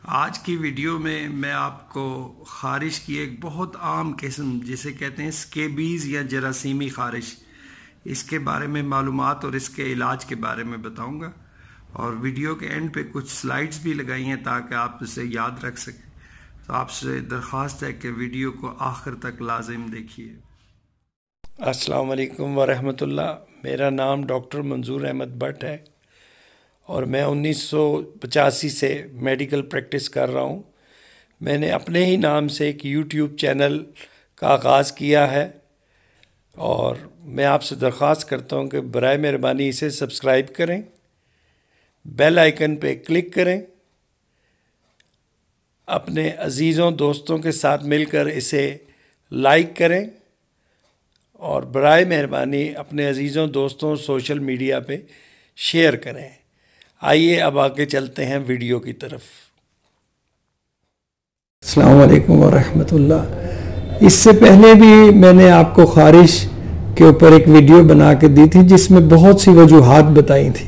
आज की वीडियो में मैं आपको ख़ारिश की एक बहुत आम किस्म जिसे कहते हैं स्केबीज़ या जरासीमी ख़ारिश, इसके बारे में मालूमात और इसके इलाज के बारे में बताऊंगा। और वीडियो के एंड पे कुछ स्लाइड्स भी लगाई हैं ताकि आप इसे याद रख सकें। तो आपसे दरख्वास्त है कि वीडियो को आखिर तक लाजिम देखिए। अस्सलाम वालेकुम वरहमतुल्लाह। मेरा नाम डॉक्टर मंजूर अहमद भट्ट है और मैं 1985 से मेडिकल प्रैक्टिस कर रहा हूँ। मैंने अपने ही नाम से एक यूट्यूब चैनल का आगाज़ किया है और मैं आपसे दरख्वास्त करता हूँ कि बराए मेहरबानी इसे सब्सक्राइब करें, बेल आइकन पे क्लिक करें, अपने अजीज़ों दोस्तों के साथ मिलकर इसे लाइक करें और बराए मेहरबानी अपने अजीज़ों दोस्तों सोशल मीडिया पे शेयर करें। आइए अब आगे चलते हैं वीडियो की तरफ। अस्सलाम वालेकुम वरहमतुल्लाह। इससे पहले भी मैंने आपको ख़ारिश के ऊपर एक वीडियो बना के दी थी जिसमें बहुत सी वजूहात बताई थी।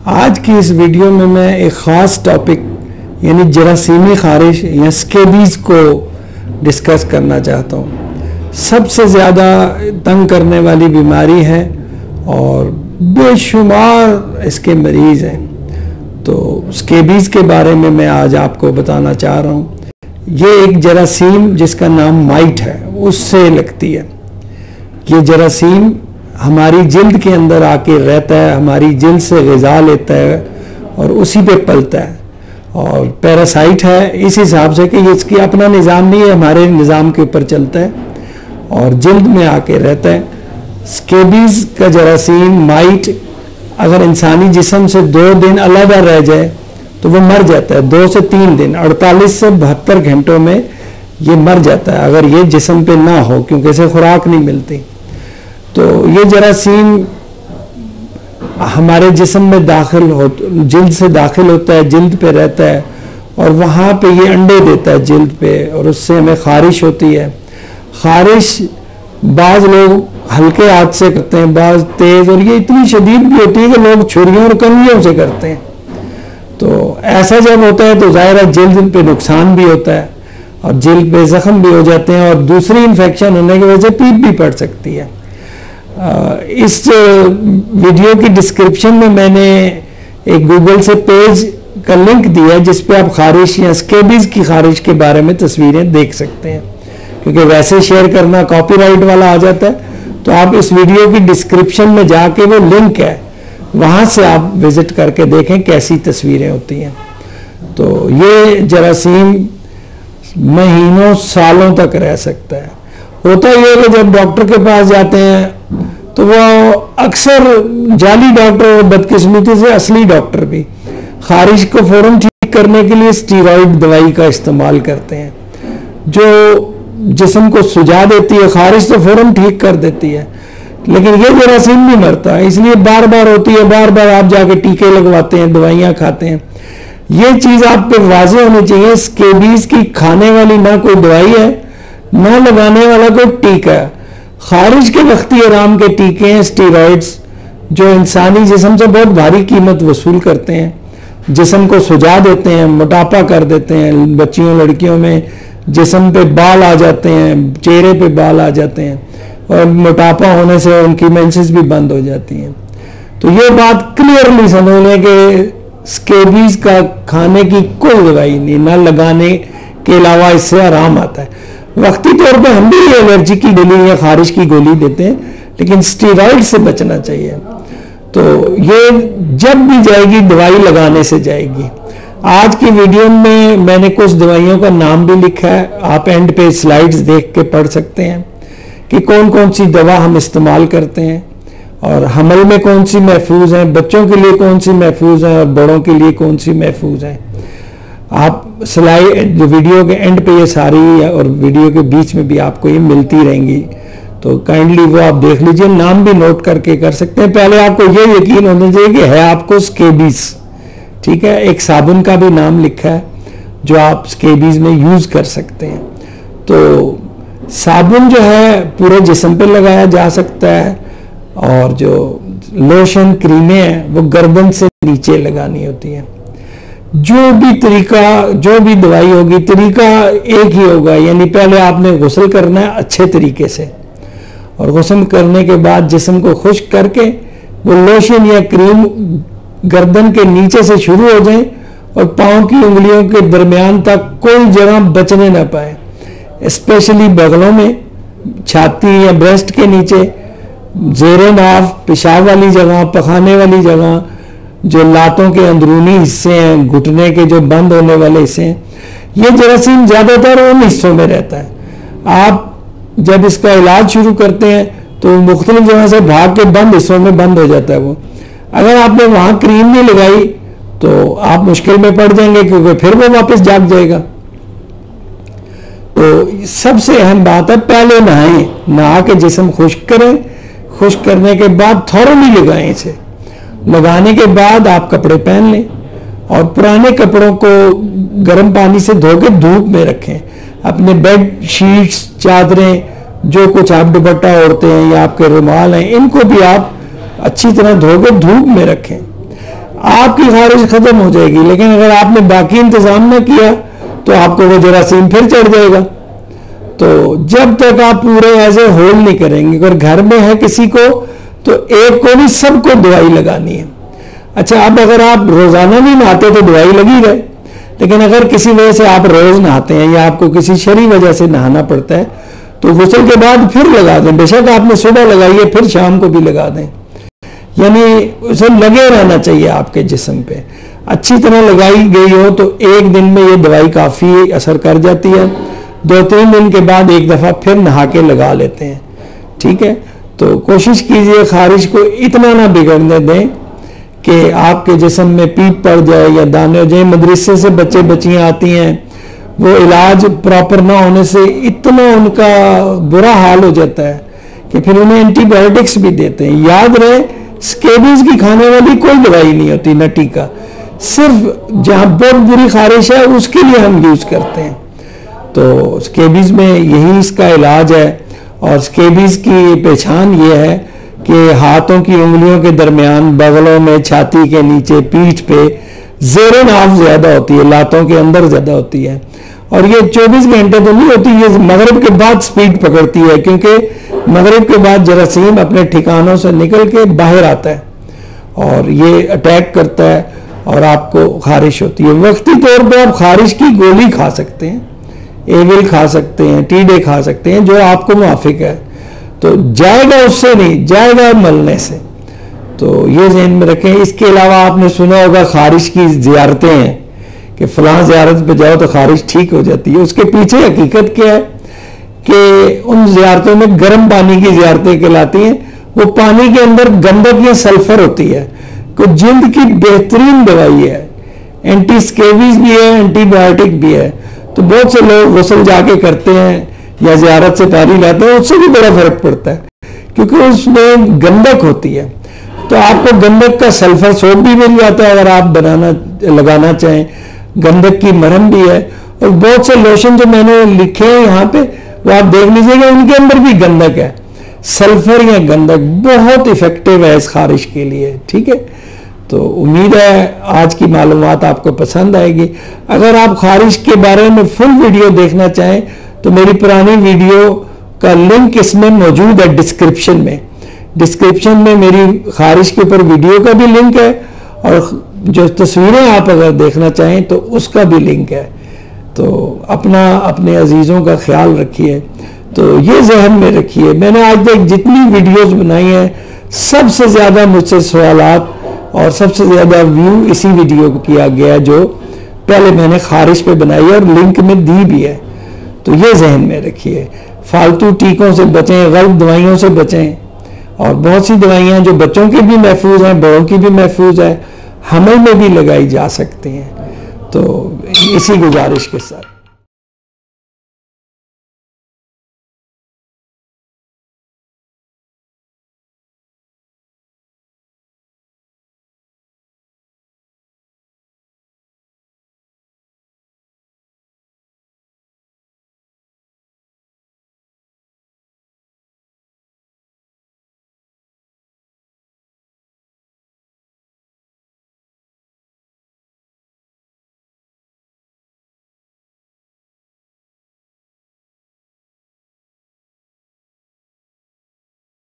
आज की इस वीडियो में मैं एक ख़ास टॉपिक यानी जरासीमी ख़ारिश या स्केबीज़ को डिस्कस करना चाहता हूँ। सबसे ज़्यादा तंग करने वाली बीमारी है और बेशुमार इसके मरीज़ हैं। तो स्केबीज़ के बारे में मैं आज आपको बताना चाह रहा हूँ। ये एक जरासीम जिसका नाम माइट है उससे लगती है। ये जरासीम हमारी जिल्द के अंदर आके रहता है, हमारी जिल्द से ग़िज़ा लेता है और उसी पे पलता है और पैरासाइट है इस हिसाब से कि ये इसकी अपना निज़ाम नहीं है, हमारे निज़ाम के ऊपर चलता है और जिल्द में आके रहता है। स्केबीज़ का जरासीम माइट अगर इंसानी जिस्म से 2 दिन अलग रह जाए तो वो मर जाता है। 2 से 3 दिन 48 से 72 घंटों में ये मर जाता है अगर ये जिस्म पे ना हो, क्योंकि इसे खुराक नहीं मिलती। तो ये जरासीम हमारे जिस्म में दाखिल हो, जिल्द से दाखिल होता है, जिल्द पे रहता है और वहाँ पे ये अंडे देता है जिल्द पे और उससे हमें ख़ारिश होती है। ख़ारिश बाज़ लोग हल्के हाथ से करते हैं, बाज़ तेज़, और ये इतनी शदीद भी होती है कि लोग छुरियों और कंघियों से करते हैं। तो ऐसा जब होता है तो ज़ाहिर है जिल्द पे नुकसान भी होता है और जिल्द पे ज़ख्म भी हो जाते हैं और दूसरी इन्फेक्शन होने की वजह से पीप भी पड़ सकती है। इस वीडियो की डिस्क्रिप्शन में मैंने एक गूगल से पेज का लिंक दिया है जिस पे आप ख़ारिश या स्केबीज़ की ख़ारिश के बारे में तस्वीरें देख सकते हैं, क्योंकि वैसे शेयर करना कॉपीराइट वाला आ जाता है। तो आप इस वीडियो की डिस्क्रिप्शन में जाके वो लिंक है वहाँ से आप विज़िट करके देखें कैसी तस्वीरें होती हैं। तो ये जरासीम महीनों सालों तक रह सकता है। होता ये है कि जब डॉक्टर के पास जाते हैं तो वो अक्सर जाली डॉक्टर और बदकिस्मती से असली डॉक्टर भी ख़ारिश को फ़ौरन ठीक करने के लिए स्टीरॉइड दवाई का इस्तेमाल करते हैं जो जिस्म को सुझा देती है। ख़ारिश तो फ़ौरन ठीक कर देती है लेकिन ये जरासीम भी मरता है, इसलिए बार बार होती है, बार बार आप जाके टीके लगवाते हैं, दवाइयाँ खाते हैं। ये चीज़ आप पे वाज़ेह होनी चाहिए, स्केबीज़ की खाने वाली ना कोई दवाई है ना लगाने वाला कोई टीका है। ख़ारिश के वक्ती आराम के टीके हैं स्टीरॉइड्स जो इंसानी जिस्म से बहुत भारी कीमत वसूल करते हैं, जिस्म को सुझा देते हैं, मोटापा कर देते हैं। बच्चियों लड़कियों में जिस्म पे बाल आ जाते हैं, चेहरे पे बाल आ जाते हैं और मोटापा होने से उनकी मेंसेस भी बंद हो जाती हैं। तो ये बात क्लियरली समझ लें कि स्केबीज़ का खाने की कोई दवाई नहीं, ना लगाने के अलावा इससे आराम आता है। वक्ती तौर पे हम भी एलर्जी की गोली या ख़ारिश की गोली देते हैं लेकिन स्टीरॉइड से बचना चाहिए। तो ये जब भी जाएगी दवाई लगाने से जाएगी। आज की वीडियो में मैंने कुछ दवाइयों का नाम भी लिखा है, आप एंड पे स्लाइड्स देख के पढ़ सकते हैं कि कौन कौन सी दवा हम इस्तेमाल करते हैं और हमल में कौन सी महफूज हैं, बच्चों के लिए कौन सी महफूज हैं और बड़ों के लिए कौन सी महफूज हैं। आप स्लाइड वीडियो के एंड पे ये सारी और वीडियो के बीच में भी आपको ये मिलती रहेंगी, तो काइंडली वो आप देख लीजिए, नाम भी नोट करके कर सकते हैं। पहले आपको ये यकीन होना चाहिए कि है आपको स्केबीज़, ठीक है। एक साबुन का भी नाम लिखा है जो आप स्केबीज़ में यूज़ कर सकते हैं। तो साबुन जो है पूरे जिस्म पे लगाया जा सकता है और जो लोशन क्रीमें हैं वो गर्दन से नीचे लगानी होती हैं। जो भी तरीका, जो भी दवाई होगी, तरीका एक ही होगा। यानी पहले आपने गुस्ल करना है अच्छे तरीके से, और गुस्ल करने के बाद जिस्म को खुश्क करके वो लोशन या क्रीम गर्दन के नीचे से शुरू हो जाए और पाँव की उंगलियों के दरमियान तक कोई जगह बचने ना पाए, स्पेशली बगलों में, छाती या ब्रेस्ट के नीचे, ज़ेरे नाफ, पेशाब वाली जगह, पखाने वाली जगह, जो लातों के अंदरूनी हिस्से हैं, घुटने के जो बंद होने वाले हिस्से हैं, ये जरासीम ज़्यादातर उन हिस्सों में रहता है। आप जब इसका इलाज शुरू करते हैं तो मुख्तलिफ जगह से भाग के बंद हिस्सों में बंद हो जाता है वो। अगर आपने वहाँ क्रीम नहीं लगाई तो आप मुश्किल में पड़ जाएंगे, क्योंकि फिर वो वापस जाग जाएगा। तो सबसे अहम बात है, पहले नहाएं, नहा के जिस्म खुश्क करें, खुश्क करने के बाद थॉरली लगाएं इसे। लगाने के बाद आप कपड़े पहन लें और पुराने कपड़ों को गर्म पानी से धो के धूप में रखें। अपने बेड शीट्स, चादरें, जो कुछ आप दुपट्टा ओढ़ते हैं या आपके रुमाल हैं, इनको भी आप अच्छी तरह धो के धूप में रखें। आपकी खारिश खत्म हो जाएगी। लेकिन अगर आपने बाकी इंतजाम न किया तो आपको वो जरासीम फिर चढ़ जाएगा। तो जब तक आप पूरे ऐसे होल नहीं करेंगे, अगर घर में है किसी को तो एक को नहीं, सबको दवाई लगानी है। अच्छा, अब अगर आप रोजाना भी नहाते तो दवाई लगी रहे, लेकिन अगर किसी वजह से आप रोज नहाते हैं या आपको किसी शरई वजह से नहाना पड़ता है तो गुस्ल के बाद फिर लगा दें। बेशक आपने सुबह लगाई है, फिर शाम को भी लगा दें। यानी उसे लगे रहना चाहिए आपके जिस्म पे। अच्छी तरह लगाई गई हो तो एक दिन में ये दवाई काफ़ी असर कर जाती है। 2-3 दिन के बाद एक दफ़ा फिर नहा के लगा लेते हैं। ठीक है, तो कोशिश कीजिए खारिश को इतना ना बिगड़ने दें कि आपके जिस्म में पीप पड़ जाए या दाने हो जाए। मदरसे से बच्चे बच्चियाँ आती हैं, वो इलाज प्रॉपर ना होने से इतना उनका बुरा हाल हो जाता है कि फिर उन्हें एंटीबायोटिक्स भी देते हैं। याद रहे, स्केबीज की खाने वाली कोई दवाई नहीं होती, न टीका। सिर्फ जहाँ बहुत बुरी खारिश है उसके लिए हम यूज करते हैं। तो स्केबीज में यही इसका इलाज है। और स्केबीज की पहचान ये है कि हाथों की उंगलियों के दरमियान, बगलों में, छाती के नीचे, पीठ पे ज़ेरे नाफ ज्यादा होती है, लातों के अंदर ज्यादा होती है। और ये 24 घंटे तो नहीं होती, ये मगरिब के बाद स्पीड पकड़ती है, क्योंकि मगरिब के बाद जरासीम अपने ठिकानों से निकल के बाहर आता है और ये अटैक करता है और आपको खारिश होती है। वक्ती तौर पे आप खारिश की गोली खा सकते हैं, एविल खा सकते हैं, टीडे खा सकते हैं, जो आपको मुआफिक है। तो जाएगा उससे नहीं, जाएगा मलने से। तो ये ज़हन में रखें। इसके अलावा आपने सुना होगा खारिश की ज़ियारतें हैं कि फलां ज़ियारत पे जाओ तो खारिश ठीक हो जाती है। उसके पीछे हकीकत क्या है कि उन ज़ियारतों में गर्म पानी की ज़ियारतें कहलाती हैं। वो पानी के अंदर गंधक या सल्फर होती है, को जिल्द की बेहतरीन दवाई है, एंटी स्केबीज भी है, एंटीबायोटिक भी है। तो बहुत से लोग गुस्ल जाके करते हैं या ज़ियारत से पानी लाते हैं, उससे भी बड़ा फर्क पड़ता है क्योंकि उसमें गंधक होती है। तो आपको गंधक का सल्फर सोप भी मिल जाता है अगर आप लगाना चाहें। गंधक की मरहम भी है और बहुत से लोशन जो मैंने लिखे हैं यहाँ पे वो आप देख लीजिएगा, उनके अंदर भी गंधक है। सल्फर या गंधक बहुत इफेक्टिव है इस खारिश के लिए। ठीक है, तो उम्मीद है आज की मालूमात आपको पसंद आएगी। अगर आप खारिश के बारे में फुल वीडियो देखना चाहें तो मेरी पुरानी वीडियो का लिंक इसमें मौजूद है डिस्क्रिप्शन में। डिस्क्रिप्शन में मेरी खारिश के ऊपर वीडियो का भी लिंक है और जो तस्वीरें आप अगर देखना चाहें तो उसका भी लिंक है। तो अपने अजीज़ों का ख्याल रखिए। तो ये जहन में रखिए, मैंने आज तक जितनी वीडियोस बनाई हैं सबसे ज़्यादा मुझसे सवालात और सबसे ज़्यादा व्यू इसी वीडियो को किया गया जो पहले मैंने खारिश पे बनाई है और लिंक में दी भी है। तो ये जहन में रखिए, फालतू टीकों से बचें, गलत दवाइयों से बचें। और बहुत सी दवाइयाँ जो बच्चों की भी महफूज हैं, बड़ों की भी महफूज है, हमल में भी लगाई जा सकती हैं। तो इसी गुजारिश के साथ